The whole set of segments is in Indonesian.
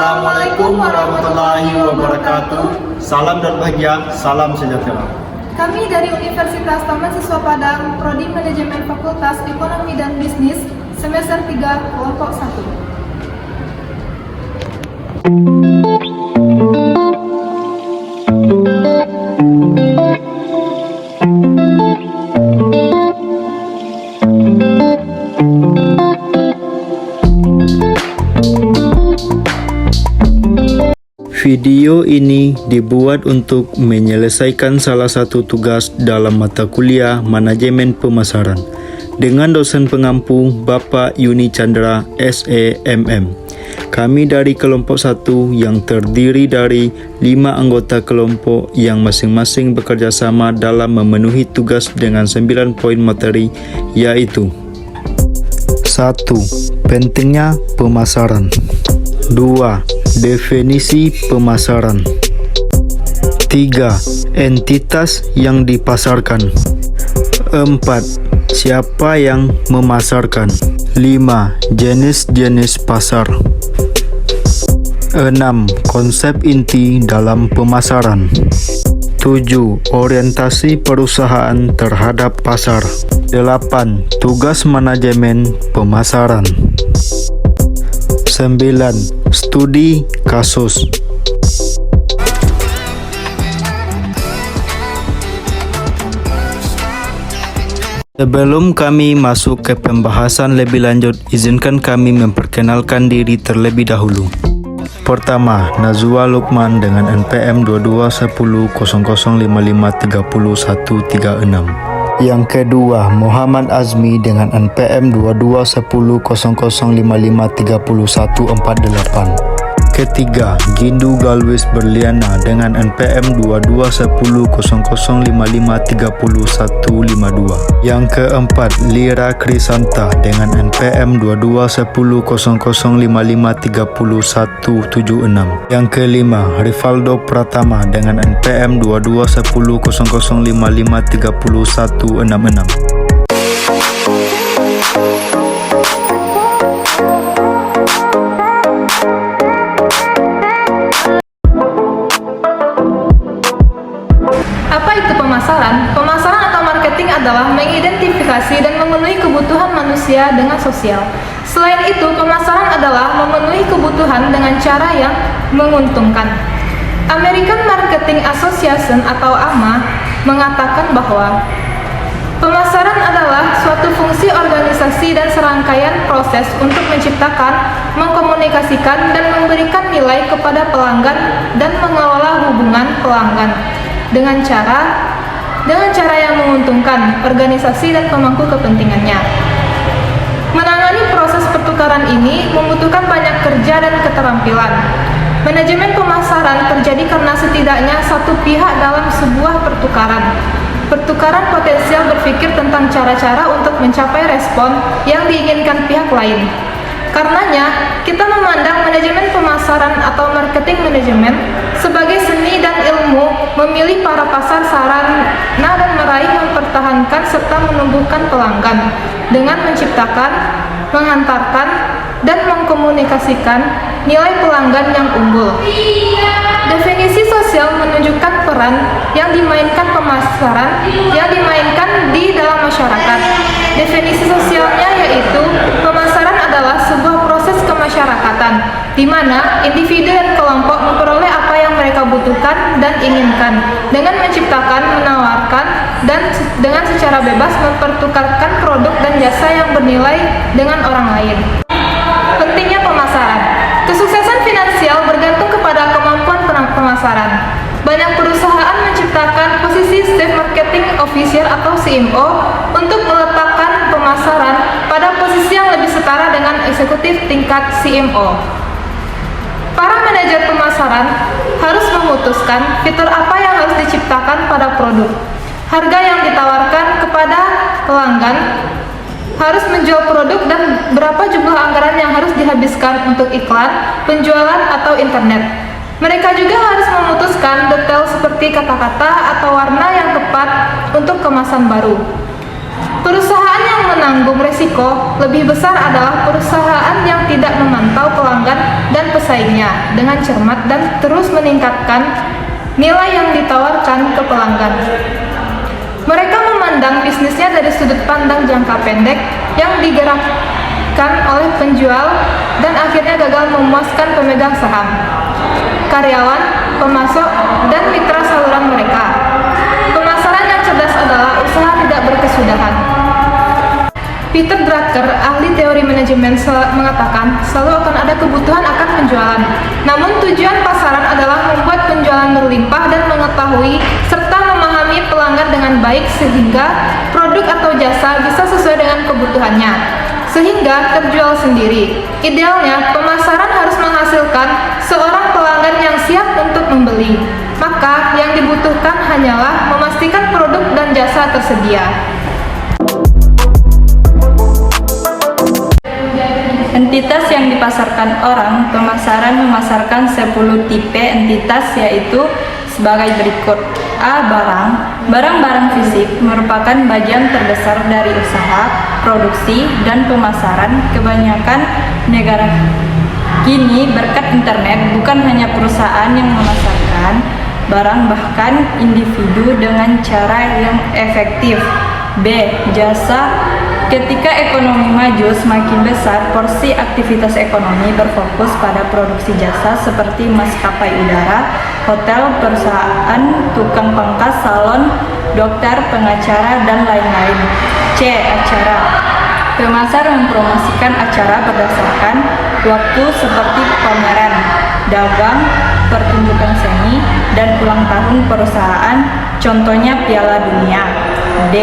Assalamualaikum warahmatullahi wabarakatuh. Salam dan bahagia, salam sejahtera. Kami dari Universitas Taman Siswa Padang, Prodi Manajemen Fakultas Ekonomi dan Bisnis, semester 3, kelompok 1. Video ini dibuat untuk menyelesaikan salah satu tugas dalam mata kuliah Manajemen Pemasaran dengan dosen pengampu Bapak Yuni Chandra SEMM. Kami dari kelompok 1 yang terdiri dari 5 anggota kelompok yang masing-masing bekerja sama dalam memenuhi tugas dengan 9 poin materi, yaitu 1. Pentingnya pemasaran. 2. Definisi pemasaran. 3. Entitas yang dipasarkan. 4. Siapa yang memasarkan. 5. Jenis-jenis pasar. 6. Konsep inti dalam pemasaran. 7. Orientasi perusahaan terhadap pasar. 8. Tugas manajemen pemasaran. 9. Studi kasus. Sebelum kami masuk ke pembahasan lebih lanjut, izinkan kami memperkenalkan diri terlebih dahulu. Pertama, Nazwa Lukman dengan NPM 221000553136. Yang kedua, Muhammad Azmi dengan NPM 221000553148. Ketiga, Gindu Galwis Berliana dengan NPM 221000553152. Yang keempat, Lira Krisanta dengan NPM 221000553176. Yang kelima, Rivaldo Pratama dengan NPM 221000553166. Pemasaran atau marketing adalah mengidentifikasi dan memenuhi kebutuhan manusia dengan sosial. Selain itu, pemasaran adalah memenuhi kebutuhan dengan cara yang menguntungkan. American Marketing Association atau AMA mengatakan bahwa pemasaran adalah suatu fungsi organisasi dan serangkaian proses untuk menciptakan, mengkomunikasikan, dan memberikan nilai kepada pelanggan dan mengelola hubungan pelanggan dengan cara yang menguntungkan organisasi dan pemangku kepentingannya. Menangani proses pertukaran ini membutuhkan banyak kerja dan keterampilan. Manajemen pemasaran terjadi karena setidaknya satu pihak dalam sebuah pertukaran. Pertukaran potensial berpikir tentang cara-cara untuk mencapai respon yang diinginkan pihak lain. Karenanya, kita memandang manajemen pemasaran atau marketing manajemen sebagai seni dan ilmu memilih para pasar sarana dan meraih, mempertahankan, serta menumbuhkan pelanggan dengan menciptakan, mengantarkan, dan mengkomunikasikan nilai pelanggan yang unggul. Definisi sosial menunjukkan peran yang dimainkan pemasaran yang dimainkan di dalam masyarakat. Definisi sosialnya yaitu pemasaran adalah sebuah proses kemasyarakatan di mana individu dan kelompok memperoleh apa yang mereka butuhkan dan inginkan dengan menciptakan, menawarkan, dan dengan secara bebas mempertukarkan produk dan jasa yang bernilai dengan orang lain. Pentingnya pemasaran. Kesuksesan finansial bergantung kepada kemampuan pemasaran. Banyak perusahaan menciptakan posisi Chief Marketing Officer atau CMO untuk meletakkan pemasaran pada posisi yang lebih setara dengan eksekutif tingkat CMO. Para manajer pemasaran harus memutuskan fitur apa yang harus diciptakan pada produk, harga yang ditawarkan kepada pelanggan, harus menjual produk, dan berapa jumlah anggaran yang harus dihabiskan untuk iklan, penjualan, atau internet. Mereka juga harus memutuskan detail seperti kata-kata atau warna yang tepat untuk kemasan baru. Perusahaan yang menanggung resiko lebih besar adalah perusahaan yang tidak memantau pelanggan dan bersaingnya dengan cermat dan terus meningkatkan nilai yang ditawarkan ke pelanggan. Mereka memandang bisnisnya dari sudut pandang jangka pendek yang digerakkan oleh penjual dan akhirnya gagal memuaskan pemegang saham, karyawan, pemasok, dan mitra saluran mereka. Pemasaran yang cerdas adalah usaha tidak berkesudahan. Peter Drucker, ahli teori manajemen, mengatakan selalu akan ada kebutuhan akan penjualan. Namun tujuan pasaran adalah membuat penjualan berlimpah dan mengetahui serta memahami pelanggan dengan baik sehingga produk atau jasa bisa sesuai dengan kebutuhannya, sehingga terjual sendiri. Idealnya, pemasaran harus menghasilkan seorang pelanggan yang siap untuk membeli. Maka yang dibutuhkan hanyalah memastikan produk dan jasa tersedia. Entitas yang dipasarkan orang, pemasaran memasarkan 10 tipe entitas yaitu sebagai berikut. A. Barang. Barang-barang fisik merupakan bagian terbesar dari usaha, produksi, dan pemasaran kebanyakan negara. Kini berkat internet bukan hanya perusahaan yang memasarkan barang, bahkan individu dengan cara yang efektif. B. Jasa. Ketika ekonomi maju semakin besar, porsi aktivitas ekonomi berfokus pada produksi jasa seperti maskapai udara, hotel, perusahaan, tukang pangkas, salon, dokter, pengacara, dan lain-lain. C. Acara. Pemasar mempromosikan acara berdasarkan waktu seperti pameran, dagang, pertunjukan seni, dan ulang tahun perusahaan, contohnya Piala Dunia. D.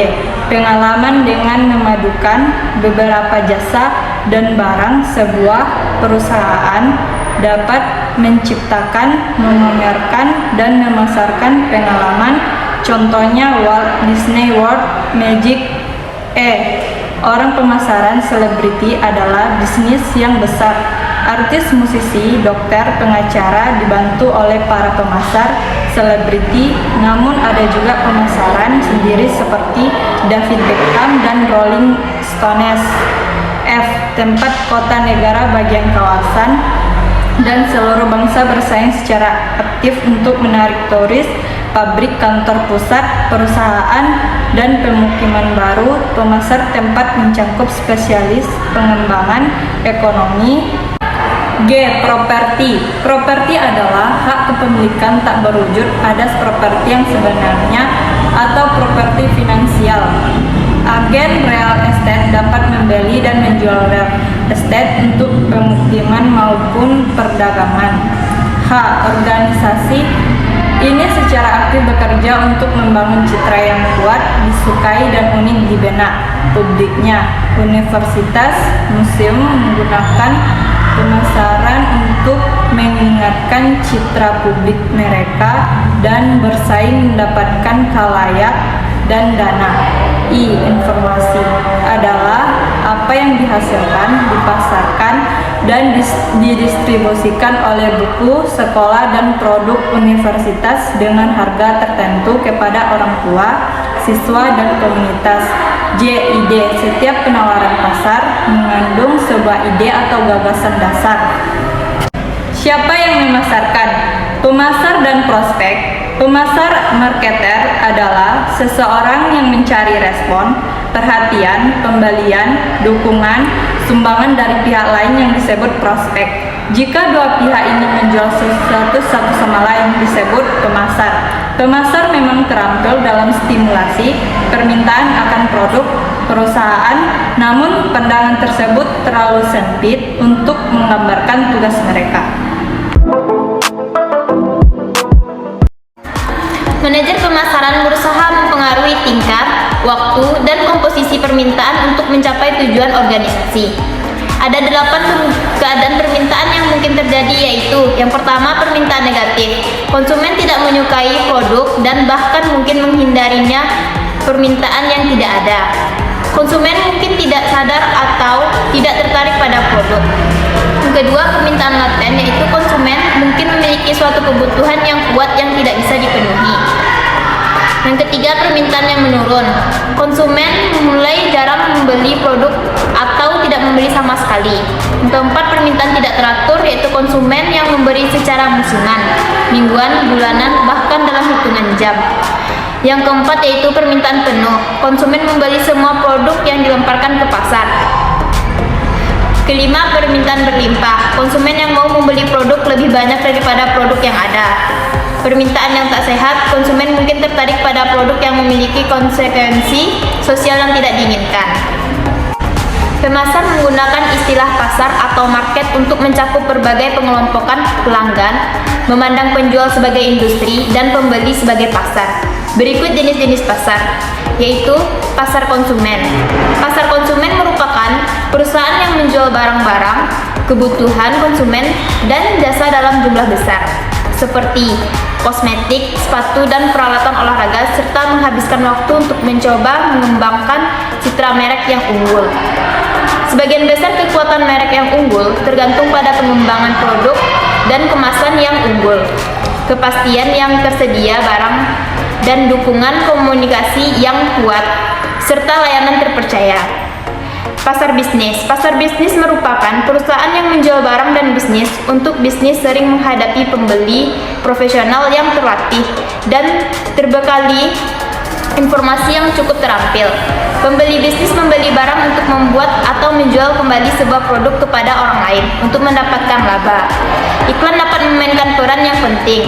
Pengalaman dengan memadukan beberapa jasa dan barang. Sebuah perusahaan dapat menciptakan, memamerkan, dan memasarkan pengalaman, contohnya Walt Disney World, Magic. E. Orang pemasaran selebriti adalah bisnis yang besar. Artis, musisi, dokter, pengacara dibantu oleh para pemasar selebriti, namun ada juga pemasaran sendiri seperti David Beckham dan Rolling Stones. F. Tempat, kota, negara, bagian kawasan, dan seluruh bangsa bersaing secara aktif untuk menarik turis, pabrik, kantor pusat, perusahaan, dan pemukiman baru. Pemasar tempat mencakup spesialis pengembangan ekonomi. G. Properti. Properti adalah hak kepemilikan tak berwujud atas properti yang sebenarnya atau properti finansial. Agen real estate dapat membeli dan menjual real estate untuk pemukiman maupun perdagangan. H. Organisasi. Ini secara aktif bekerja untuk membangun citra yang kuat, disukai, dan unik di benak publiknya. Universitas, museum menggunakan pemasaran untuk mengingatkan citra publik mereka dan bersaing mendapatkan khalayak dan dana. I. Informasi adalah apa yang dihasilkan, dipasarkan, dan didistribusikan oleh buku, sekolah, dan produk universitas dengan harga tertentu kepada orang tua, siswa, dan komunitas. J. Ide. Setiap penawaran pasar mengandung sebuah ide atau gagasan dasar. Siapa yang memasarkan? Pemasar dan prospek. Pemasar marketer adalah seseorang yang mencari respon, perhatian, pembelian, dukungan, sumbangan dari pihak lain yang disebut prospek. Jika dua pihak ini menjual sesuatu satu sama lain disebut pemasar. Pemasar memang terampil dalam stimulasi permintaan akan produk perusahaan, namun pandangan tersebut terlalu sempit untuk menggambarkan tugas mereka. Manajer pemasaran berusaha mempengaruhi tingkat, waktu, dan komposisi permintaan untuk mencapai tujuan organisasi. Ada 8 keadaan permintaan yang mungkin terjadi, yaitu yang pertama, permintaan negatif. Konsumen tidak menyukai produk dan bahkan mungkin menghindarinya, permintaan yang tidak ada. Konsumen mungkin tidak sadar atau tidak tertarik pada produk. Yang kedua, permintaan laten, yaitu konsumen mungkin memiliki suatu kebutuhan yang kuat yang tidak bisa dipenuhi. Yang ketiga, permintaan yang menurun. Konsumen mulai jarang membeli produk atau tidak membeli sama sekali. Yang keempat, permintaan tidak teratur, yaitu konsumen yang memberi secara musiman, mingguan, bulanan, bahkan dalam hitungan jam. Yang keempat yaitu permintaan penuh. Konsumen membeli semua produk yang dilemparkan ke pasar. Kelima, permintaan berlimpah. Konsumen yang mau membeli produk lebih banyak daripada produk yang ada. Permintaan yang tak sehat, konsumen mungkin tertarik pada produk yang memiliki konsekuensi sosial yang tidak diinginkan. Pemasar menggunakan istilah pasar atau market untuk mencakup berbagai pengelompokan pelanggan, memandang penjual sebagai industri dan pembeli sebagai pasar. Berikut jenis-jenis pasar, yaitu pasar konsumen. Pasar konsumen merupakan perusahaan yang menjual barang-barang, kebutuhan konsumen, dan jasa dalam jumlah besar, seperti kosmetik, sepatu, dan peralatan olahraga, serta menghabiskan waktu untuk mencoba mengembangkan citra merek yang unggul. Sebagian besar kekuatan merek yang unggul tergantung pada pengembangan produk dan kemasan yang unggul, kepastian yang tersedia barang, dan dukungan komunikasi yang kuat, serta layanan terpercaya. Pasar bisnis. Pasar bisnis merupakan perusahaan yang menjual barang dan bisnis. Untuk bisnis sering menghadapi pembeli profesional yang terlatih dan terbekali informasi yang cukup terampil. Pembeli bisnis membeli barang untuk membuat atau menjual kembali sebuah produk kepada orang lain untuk mendapatkan laba. Iklan dapat memainkan peran yang penting.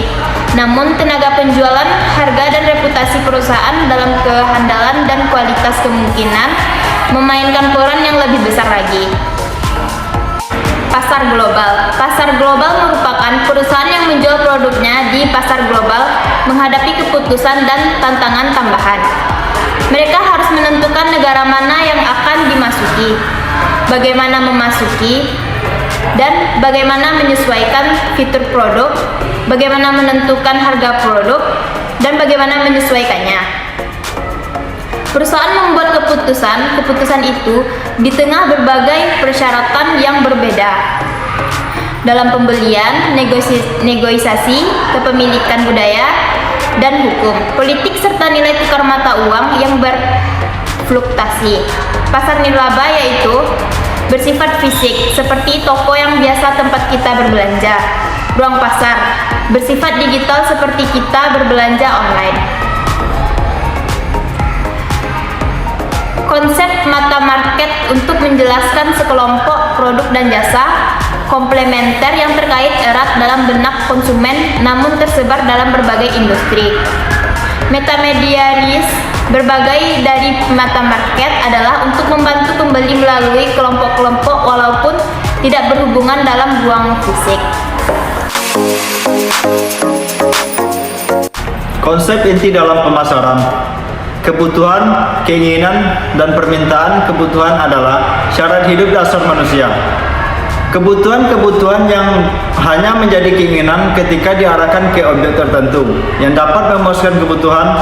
Namun tenaga penjualan, harga dan reputasi perusahaan dalam kehandalan dan kualitas kemungkinan memainkan peran yang lebih besar lagi. Pasar global. Pasar global merupakan perusahaan yang menjual produknya di pasar global menghadapi keputusan dan tantangan tambahan. Mereka harus menentukan negara mana yang akan dimasuki, bagaimana memasuki, dan bagaimana menyesuaikan fitur produk, bagaimana menentukan harga produk, dan bagaimana menyesuaikannya. Perusahaan membuat keputusan itu di tengah berbagai persyaratan yang berbeda dalam pembelian, negosiasi, kepemilikan budaya, dan hukum, politik, serta nilai tukar mata uang yang berfluktuasi. Pasar nirlaba yaitu bersifat fisik, seperti toko yang biasa tempat kita berbelanja. Ruang pasar bersifat digital, seperti kita berbelanja online. Konsep mata market untuk menjelaskan sekelompok produk dan jasa komplementer yang terkait erat dalam benak konsumen namun tersebar dalam berbagai industri. Metamediaris berbagai dari mata market adalah untuk membantu pembeli melalui kelompok-kelompok walaupun tidak berhubungan dalam ruang fisik. Konsep inti dalam pemasaran. Kebutuhan, keinginan, dan permintaan kebutuhan adalah syarat hidup dasar manusia. Kebutuhan-kebutuhan yang hanya menjadi keinginan ketika diarahkan ke objek tertentu yang dapat memuaskan kebutuhan.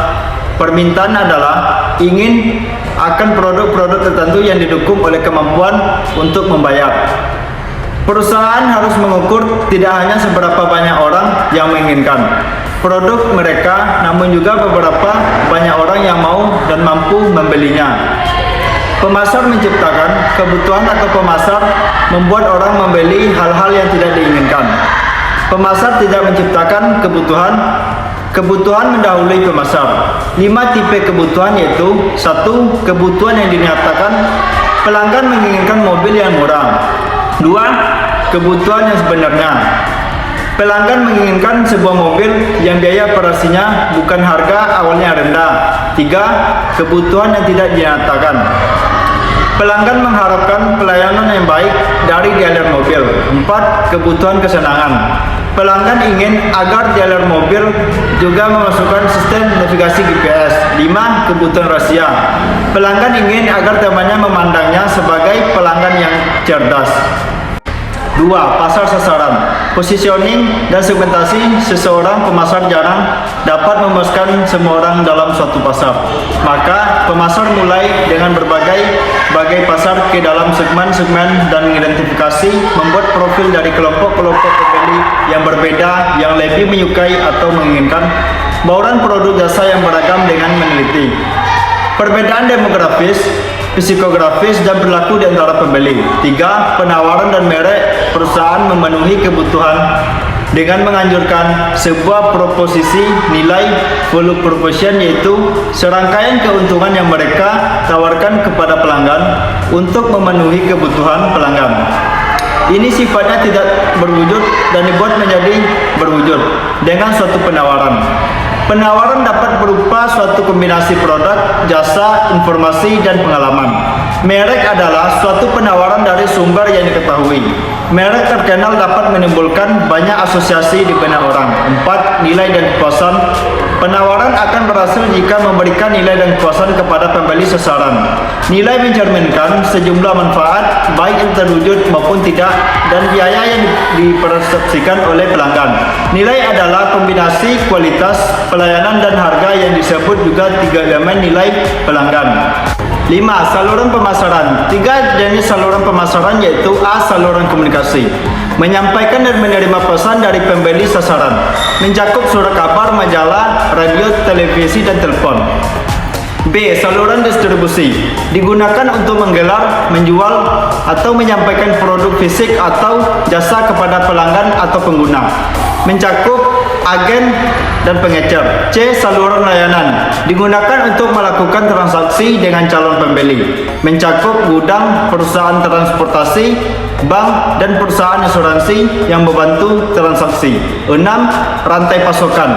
Permintaan adalah ingin akan produk-produk tertentu yang didukung oleh kemampuan untuk membayar. Perusahaan harus mengukur tidak hanya seberapa banyak orang yang menginginkan produk mereka, namun juga beberapa banyak orang yang mau dan mampu membelinya. Pemasar menciptakan kebutuhan atau pemasar membuat orang membeli hal-hal yang tidak diinginkan. Pemasar tidak menciptakan kebutuhan, kebutuhan mendahului pemasar. 5 tipe kebutuhan yaitu: 1. Kebutuhan yang dinyatakan, pelanggan menginginkan mobil yang murah. 2. Kebutuhan yang sebenarnya, pelanggan menginginkan sebuah mobil yang biaya operasinya bukan harga awalnya rendah. 3. Kebutuhan yang tidak dinyatakan, pelanggan mengharapkan pelayanan yang baik dari dealer mobil. 4. Kebutuhan kesenangan, pelanggan ingin agar dealer mobil juga memasukkan sistem navigasi GPS. 5. Kebutuhan rahasia, pelanggan ingin agar temannya memandangnya sebagai pelanggan yang cerdas. 2. Pasar sasaran, positioning dan segmentasi. Seseorang pemasar jarang dapat memuaskan semua orang dalam suatu pasar. Maka pemasar mulai dengan berbagai pasar ke dalam segmen-segmen dan mengidentifikasi, membuat profil dari kelompok-kelompok pembeli yang berbeda yang lebih menyukai atau menginginkan bauran produk jasa yang beragam dengan meneliti. Perbedaan demografis, psikografis, dan perilaku di antara pembeli. 3. Penawaran dan merek perusahaan memenuhi kebutuhan dengan menganjurkan sebuah proposisi nilai value proposition, yaitu serangkaian keuntungan yang mereka tawarkan kepada pelanggan untuk memenuhi kebutuhan pelanggan. Ini sifatnya tidak berwujud dan dibuat menjadi berwujud dengan suatu penawaran. Penawaran dapat berupa suatu kombinasi produk, jasa, informasi, dan pengalaman. Merek adalah suatu penawaran dari sumber yang diketahui. Merek terkenal dapat menimbulkan banyak asosiasi di benak orang. 4. Nilai dan kepuasan. Penawaran akan berhasil jika memberikan nilai dan kepuasan kepada pembeli sasaran. Nilai mencerminkan sejumlah manfaat, baik yang terwujud maupun tidak, dan biaya yang dipersepsikan oleh pelanggan. Nilai adalah kombinasi kualitas, pelayanan, dan harga yang disebut juga 3 elemen nilai pelanggan. 5. Saluran pemasaran. 3 jenis saluran pemasaran, yaitu A. Saluran komunikasi, menyampaikan dan menerima pesan dari pembeli sasaran, mencakup surat kabar, majalah, radio, televisi, dan telepon. B. Saluran distribusi, digunakan untuk menggelar, menjual, atau menyampaikan produk fisik atau jasa kepada pelanggan atau pengguna, mencakup agen dan pengecer. C. Saluran layanan, digunakan untuk melakukan transaksi dengan calon pembeli, mencakup gudang, perusahaan transportasi, bank, dan perusahaan asuransi yang membantu transaksi. 6. Rantai pasokan.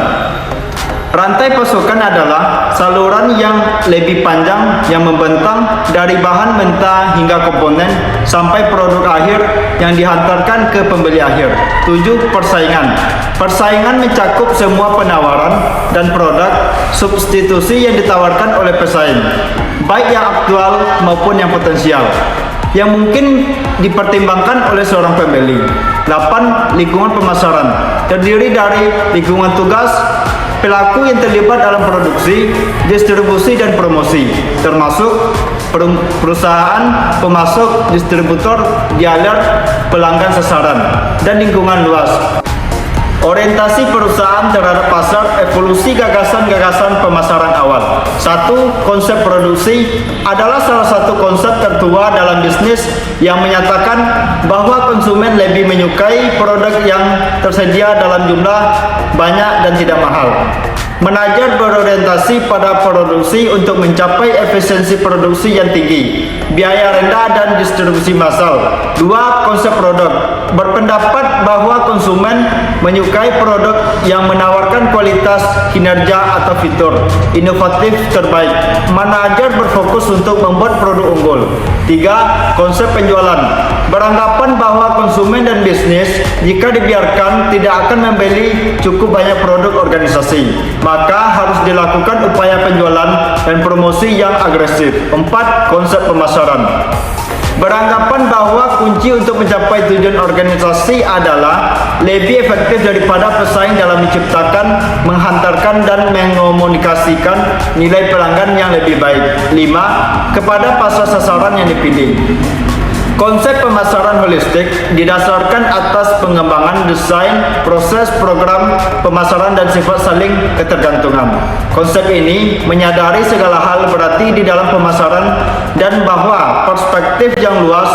Rantai pasokan adalah saluran yang lebih panjang yang membentang dari bahan mentah hingga komponen sampai produk akhir yang dihantarkan ke pembeli akhir. 7. Persaingan. Persaingan mencakup semua penawaran dan produk substitusi yang ditawarkan oleh pesaing, baik yang aktual maupun yang potensial, yang mungkin dipertimbangkan oleh seorang pembeli. 8. Lingkungan pemasaran, terdiri dari lingkungan tugas pelaku yang terlibat dalam produksi, distribusi, dan promosi, termasuk perusahaan, pemasok, distributor, dealer, pelanggan sasaran, dan lingkungan luas. Orientasi perusahaan terhadap pasar, evolusi gagasan-gagasan pemasaran awal. 1. Konsep produksi adalah salah satu konsep tertua dalam bisnis yang menyatakan bahwa konsumen lebih menyukai produk yang tersedia dalam jumlah banyak dan tidak mahal. Manajer berorientasi pada produksi untuk mencapai efisiensi produksi yang tinggi, biaya rendah, dan distribusi massal. 2. Konsep produk berpendapat bahwa konsumen menyukai produk yang menawarkan kualitas, kinerja, atau fitur inovatif terbaik. Manajer berfokus untuk membuat produk unggul. 3. Konsep penjualan beranggapan bahwa konsumen dan bisnis jika dibiarkan tidak akan membeli cukup banyak produk organisasi, maka harus dilakukan upaya penjualan dan promosi yang agresif. 4. Konsep pemasaran beranggapan bahwa kunci untuk mencapai tujuan organisasi adalah lebih efektif daripada pesaing dalam menciptakan, menghantarkan, dan mengomunikasikan nilai pelanggan yang lebih baik. 5. Kepada pasar sasaran yang dipilih. Konsep pemasaran holistik didasarkan atas pengembangan desain, proses, program pemasaran, dan sifat saling ketergantungan. Konsep ini menyadari segala hal berarti di dalam pemasaran dan bahwa perspektif yang luas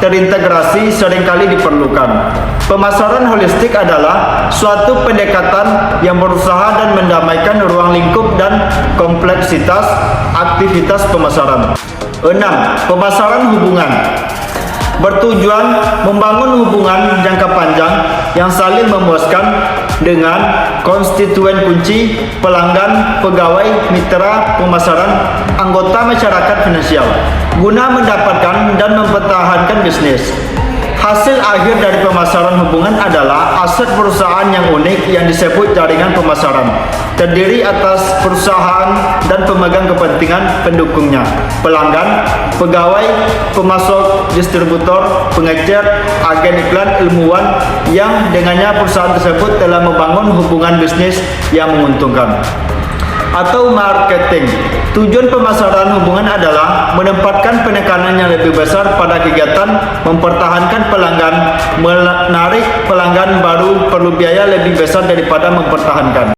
terintegrasi seringkali diperlukan. Pemasaran holistik adalah suatu pendekatan yang berusaha dan mendamaikan ruang lingkup dan kompleksitas aktivitas pemasaran. 6. Pemasaran hubungan bertujuan membangun hubungan jangka panjang yang saling memuaskan dengan konstituen kunci, pelanggan, pegawai, mitra pemasaran, anggota masyarakat finansial, guna mendapatkan dan mempertahankan bisnis. Hasil akhir dari pemasaran hubungan adalah aset perusahaan yang unik yang disebut jaringan pemasaran, terdiri atas perusahaan dan pemegang kepentingan pendukungnya, pelanggan, pegawai, pemasok, distributor, pengecer, agen iklan, ilmuwan, yang dengannya perusahaan tersebut telah membangun hubungan bisnis yang menguntungkan. Atau marketing. Tujuan pemasaran hubungan adalah menempatkan penekanan yang lebih besar pada kegiatan mempertahankan pelanggan. Menarik pelanggan baru perlu biaya lebih besar daripada mempertahankan.